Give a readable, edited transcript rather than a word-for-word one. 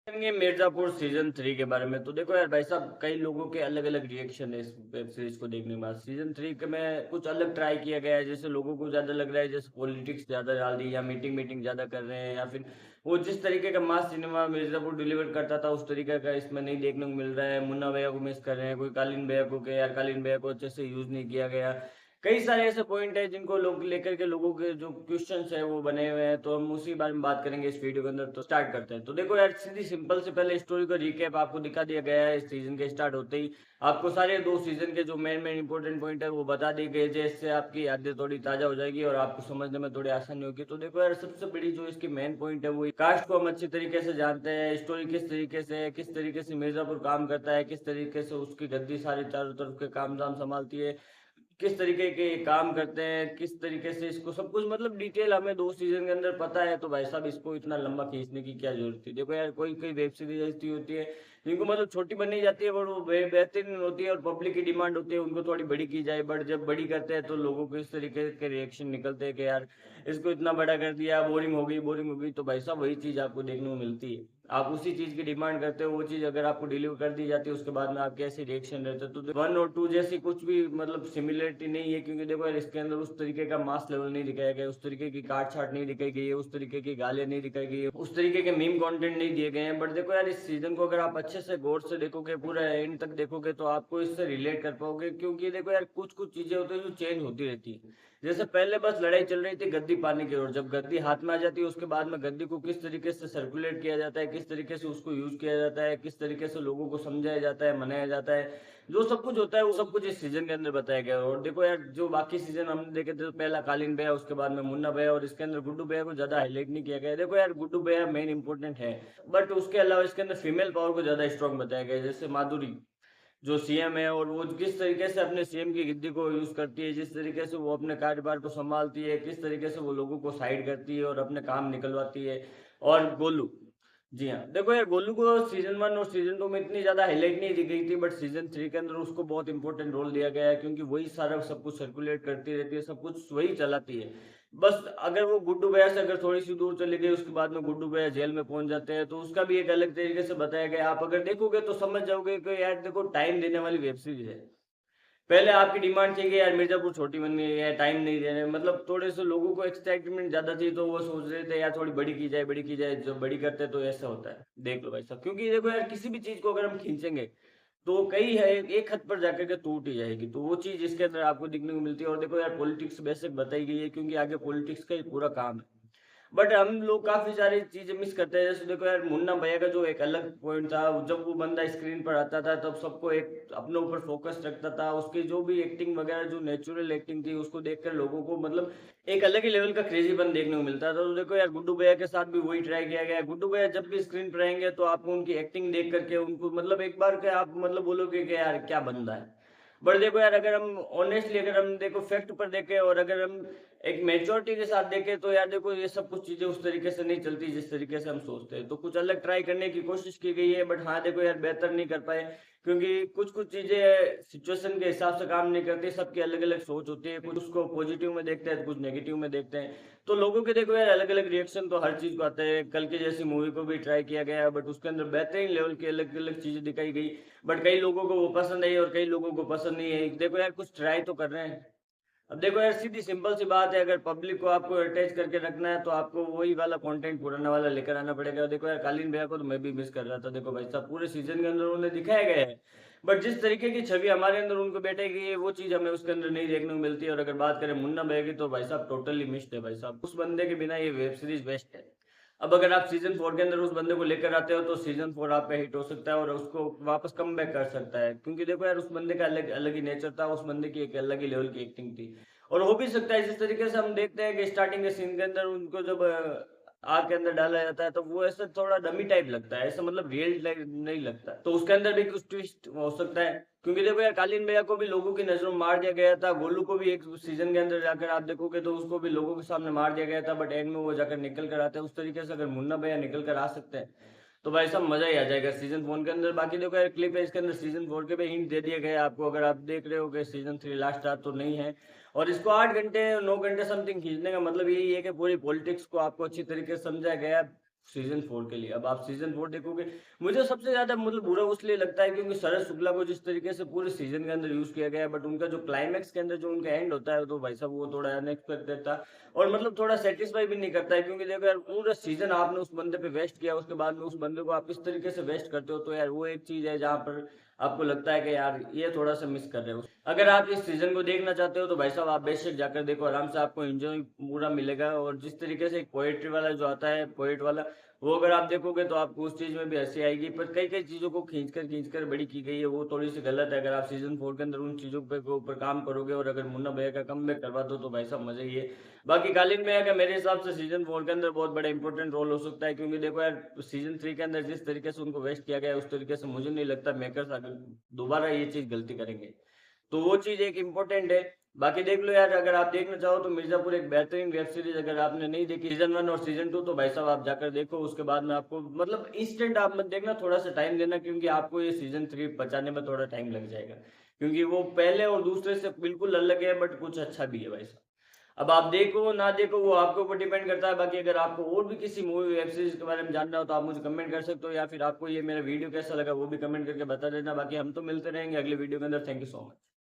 करेंगे मिर्जापुर सीजन 3 के बारे में। तो देखो यार भाई साहब, कई लोगों के अलग अलग रिएक्शन है इस वेब सीरीज को देखने के बाद। सीजन 3 के में कुछ अलग ट्राई किया गया है, जैसे लोगों को ज्यादा लग रहा है जैसे पॉलिटिक्स ज्यादा डाल दी, या मीटिंग मीटिंग ज्यादा कर रहे हैं, या फिर वो जिस तरीके का मास सिनेमा मिर्जापुर डिलीवर करता था उस तरीके का इसमें नहीं देखने को मिल रहा है। मुन्ना भैया को मिस कर रहे हैं, कोई कालीन भैया को के यार कालीन भैया को अच्छे से यूज नहीं किया गया। कई सारे ऐसे पॉइंट है जिनको लोग लेकर के लोगों के जो क्वेश्चंस है वो बने हुए हैं, तो हम उसी बारे में बात करेंगे इस वीडियो के अंदर। तो स्टार्ट करते हैं। तो देखो यार, सीधी सिंपल से पहले स्टोरी को रिकैप आपको दिखा दिया गया है। इस सीजन के स्टार्ट होते ही आपको सारे 2 सीजन के जो मेन मेन इंपॉर्टेंट पॉइंट है वो बता दिए गए, जिससे आपकी यादें थोड़ी ताजा हो जाएगी और आपको समझने में थोड़ी आसानी होगी। तो देखो यार, सबसे बड़ी जो इसकी मेन पॉइंट है वो कास्ट को हम अच्छी तरीके से जानते हैं। स्टोरी किस तरीके से है, किस तरीके से मिर्जापुर काम करता है, किस तरीके से उसकी गद्दी सारे चारों तरफ के काम धाम संभालती है, किस तरीके के काम करते हैं, किस तरीके से इसको सब कुछ मतलब डिटेल हमें 2 सीजन के अंदर पता है। तो भाई साहब, इसको इतना लंबा खींचने की क्या जरूरत थी। देखो यार, कोई कोई वेब सीरीज ऐसी होती है जिनको मतलब छोटी बननी जाती है पर वो बेहतरीन होती है और पब्लिक की डिमांड होती है उनको थोड़ी बड़ी की जाए। बट जब बड़ी करते हैं तो लोगों को इस तरीके के रिएक्शन निकलते हैं कि यार इसको इतना बड़ा कर दिया, बोरिंग हो गई, बोरिंग हो गई। तो भाई साहब, वही चीज आपको देखने को मिलती है। आप उसी चीज की डिमांड करते हो, वो चीज अगर आपको डिलीवर कर दी जाती है उसके बाद में आप कैसे रिएक्शन रहते हैं। तो 1 और 2 जैसी कुछ भी मतलब सिमिलरिटी नहीं है, क्योंकि देखो यार, इसके अंदर उस तरीके का मास लेवल नहीं दिखाया गया, उस तरीके की काट छाट नहीं दिखाई गई है, उस तरीके की गालियां नहीं दिखाई गई है, उस तरीके के मीम कंटेंट नहीं दिए गए हैं। बट देखो यार, इस सीजन को अगर आप अच्छे से गौर से देखोगे, पूरा एंड तक देखोगे, तो आपको इससे रिलेट कर पाओगे। क्योंकि देखो यार, कुछ कुछ चीजें होती है जो चेंज होती रहती है। जैसे पहले बस लड़ाई चल रही थी गद्दी पाने की, और जब गद्दी हाथ में आ जाती है उसके बाद में गद्दी को किस तरीके से सर्कुलेट किया जाता है, किस तरीके से उसको यूज किया जाता है, किस तरीके से लोगों को समझाया जाता है, मनाया जाता है, जो सब कुछ होता है वो सब कुछ इस सीजन के अंदर बताया गया है। और देखो यार, जो बाकी सीजन हमने देखे थे, तो पहला कालीन भैया, उसके बाद में मुन्ना भैया, और इसके अंदर गुड्डू भैया को ज्यादा हाईलाइट नहीं किया गया है। देखो यार, गुड्डू भैया मेन इंपॉर्टेंट है, बट उसके अलावा इसके अंदर फीमेल पावर को ज्यादा स्ट्रॉन्ग बताया गया है। जैसे माधुरी जो सीएम है, और वो किस तरीके से अपने सीएम की गिद्दी को यूज करती है, जिस तरीके से वो अपने कार्यभार को संभालती है, किस तरीके से वो लोगों को साइड करती है और अपने काम निकलवाती है। और गोलू, जी हाँ, देखो यार, गोलू को सीजन 1 और सीजन 2 में इतनी ज्यादा हाईलाइट नहीं दी गई थी, बट सीजन 3 के अंदर उसको बहुत इंपॉर्टेंट रोल दिया गया है, क्योंकि वही सारा सब कुछ सर्कुलेट करती रहती है, सब कुछ वही चलाती है। बस अगर वो गुड्डू भैया से अगर थोड़ी सी दूर चली गई, उसके बाद में गुड्डू भैया जेल में पहुंच जाते हैं, तो उसका भी एक अलग तरीके से बताया गया। आप अगर देखोगे तो समझ जाओगे कि यार देखो, टाइम देने वाली वेब सीरीज है। पहले आपकी डिमांड थी कि यार मिर्जापुर छोटी बन गई है, टाइम नहीं दे रहे, मतलब थोड़े से लोगों को एक्साइटमेंट ज्यादा थी, तो वो सोच रहे थे यार थोड़ी बड़ी की जाए, बड़ी की जाए। जब बड़ी करते तो ऐसा होता है, देख लो भाई साहब। क्योंकि देखो यार, किसी भी चीज को अगर हम खींचेंगे तो कई है, एक हद पर जाकर के टूट ही जाएगी। तो वो चीज इसके अंदर आपको दिखने को मिलती है। और देखो यार, पॉलिटिक्स बेसिक बताई गई है, क्योंकि आगे पॉलिटिक्स का ही पूरा काम है। बट हम लोग काफी सारी चीजें मिस करते हैं। जैसे देखो यार, मुन्ना भैया का जो एक अलग पॉइंट था, जब वो बंदा स्क्रीन पर आता था तब सबको एक अपने ऊपर फोकस रखता था। उसकी जो भी एक्टिंग वगैरह, जो नेचुरल एक्टिंग थी, उसको देखकर लोगों को मतलब एक अलग ही लेवल का क्रेजीपन देखने को मिलता था। तो देखो यार, गुड्डू भैया के साथ भी वही ट्राई किया गया है। गुड्डू भैया जब भी स्क्रीन पर आएंगे तो आपको उनकी एक्टिंग देख करके उनको मतलब एक बार के आप मतलब बोलोगे कि यार क्या बंदा है। बट देखो यार, अगर हम ऑनेस्टली, अगर हम देखो फैक्ट पर देखें, और अगर हम एक मेच्योरिटी के साथ देखें, तो यार देखो, ये सब कुछ चीजें उस तरीके से नहीं चलती जिस तरीके से हम सोचते हैं। तो कुछ अलग ट्राई करने की कोशिश की गई है, बट हाँ देखो यार, बेहतर नहीं कर पाए। क्योंकि कुछ कुछ चीजें सिचुएशन के हिसाब से काम नहीं करती, सबकी अलग अलग सोच होती है। कुछ उसको पॉजिटिव में देखते हैं तो कुछ नेगेटिव में देखते हैं। तो लोगों के देखो यार, अलग अलग रिएक्शन तो हर चीज को आता है। कल की जैसी मूवी को भी ट्राई किया गया, बट उसके अंदर बेहतरीन लेवल की अलग अलग चीजें दिखाई गई। बट कई लोगों को वो पसंद आई और कई लोगों को पसंद नहीं है। देखो यार, कुछ ट्राई तो कर रहे हैं। अब देखो यार, सीधी सिंपल सी बात है, अगर पब्लिक को आपको अटैच करके रखना है तो आपको वही वाला कंटेंट पुराना वाला लेकर आना पड़ेगा। देखो यार, कालीन भैया को तो मैं भी मिस कर रहा था। देखो भाई साहब, पूरे सीजन के अंदर उन्हें दिखाया गया है, बट जिस तरीके की छवि हमारे अंदर उनको बैठे गई है, वो चीज हमें उसके अंदर नहीं देखने को मिलती है। और अगर बात करें मुन्ना भैया की, तो भाई साहब टोटली मिस्ड है। भाई साहब, उस बंदे के बिना ये वेब सीरीज वेस्ट है। अब अगर आप सीजन 4 के अंदर उस बंदे को लेकर आते हो तो सीजन 4 आप पे हिट हो सकता है और उसको वापस कम बैक कर सकता है। क्योंकि देखो यार, उस बंदे का अलग अलग ही नेचर था, उस बंदे की एक अलग ही लेवल की एक्टिंग थी। और हो भी सकता है जिस तरीके से हम देखते हैं कि स्टार्टिंग के सीन के अंदर उनको जब आग के अंदर डाला जाता है, तो वो ऐसा थोड़ा डमी टाइप लगता है, ऐसा मतलब रियल नहीं लगता। तो उसके अंदर भी कुछ ट्विस्ट हो सकता है। क्योंकि देखो यार, कालीन भैया को भी लोगों की नजरों में मार दिया गया था, गोलू को भी एक सीजन के अंदर जाकर आप देखोगे तो उसको भी लोगों के सामने मार दिया गया था, बट एंड में वो जाकर निकल कर आता है। उस तरीके से अगर मुन्ना भैया निकल कर आ सकते हैं तो भाई साहब मजा ही आ जाएगा सीजन 4 के अंदर। बाकी देखो यार, क्लिप है इसके अंदर सीजन 4 के भी हिंट दे दिए गए आपको, अगर आप देख रहे हो कि सीजन 3 लास्ट आ तो नहीं है। और इसको 8 घंटे 9 घंटे समथिंग खींचने का मतलब यही है कि पूरी पॉलिटिक्स को आपको अच्छी तरीके से समझाया गया है। सीजन 4 के लिए। अब आप सीजन 4 देखोगे, मुझे सबसे ज़्यादा मतलब बुरा उसलिए लगता है क्योंकि शरद शुक्ला को जिस तरीके से पूरे सीजन के अंदर यूज़ किया गया है, बट उनका जो क्लाइमैक्स के अंदर जो उनका एंड होता है, तो भाई साहब वो थोड़ा अनएक्सपेक्टेड था और मतलब थोड़ा सैटिस्फाई भी नहीं करता है क्योंकि देखो यार पूरा सीजन आपने उस बंदे पे वेस्ट किया, उसके बाद में उस बंदे को आप इस तरीके से वेस्ट करते हो, तो यार वो एक चीज़ है जहाँ पर आपको लगता है कि यार ये थोड़ा-सा मिस कर रहे हो। अगर आप इस सीज़न को देखना चाहते हो तो भाई साहब आप बेशक जाकर देखो, आराम से आपको एन्जॉय पूरा मिलेगा और जिस तरीके से एक पोएट्री वाला जो आता है, पोएट वाला, वो अगर आप देखोगे तो आपको उस चीज़ में भी हँसी आएगी। पर कई-कई चीज़ों को खींच कर बड़ी की गई है, वो थोड़ी-सी गलत है। अगर आप सीज़न 4 के अंदर उन चीज़ों पे के ऊपर काम करोगे और अगर मुन्ना भैया का कमबैक करवा दो तो भाई साहब मज़ा ही है। बाकी कालीन भैया का मेरे हिसाब से सीज़न 4 के अंदर बहुत बड़ा इंपॉर्टेंट रोल हो सकता है क्योंकि देखो यार सीज़न 3 के अंदर जिस तरीके से उनको वेस्ट किया गया है, उस तरीके से मुझे नहीं लगता मेकर्स आगे दोबारा ये चीज़ गलती करेंगे। तो वो चीज़ एक इम्पोर्टेंट है। बाकी देख लो यार, अगर आप देखना चाहो तो मिर्ज़ापुर एक बेहतरीन वेब सीरीज़, अगर आपने नहीं देखी सीज़न 1 और सीज़न 2 तो भाई साहब आप जाकर देखो। उसके बाद में आपको मतलब इंस्टेंट आप मत देखना, थोड़ा-सा टाइम देना क्योंकि आपको ये सीज़न 3 पचाने में थोड़ा टाइम लग जाएगा। क्योंकि वो पहले और दूसरे से बिल्कुल अलग है बट कुछ अच्छा भी है भाई साहब। अब आप देखो ना देखो वो आपके ऊपर डिपेंड करता है। बाकी अगर आपको और भी किसी मूवी वेब सीरीज़ के बारे में जानना हो तो आप मुझे कमेंट कर सकते हो या फिर आपको ये मेरा वीडियो कैसा लगा वो भी कमेंट करके बता देना। बाकी हम तो मिलते रहेंगे अगले वीडियो के अंदर। Thank you so much.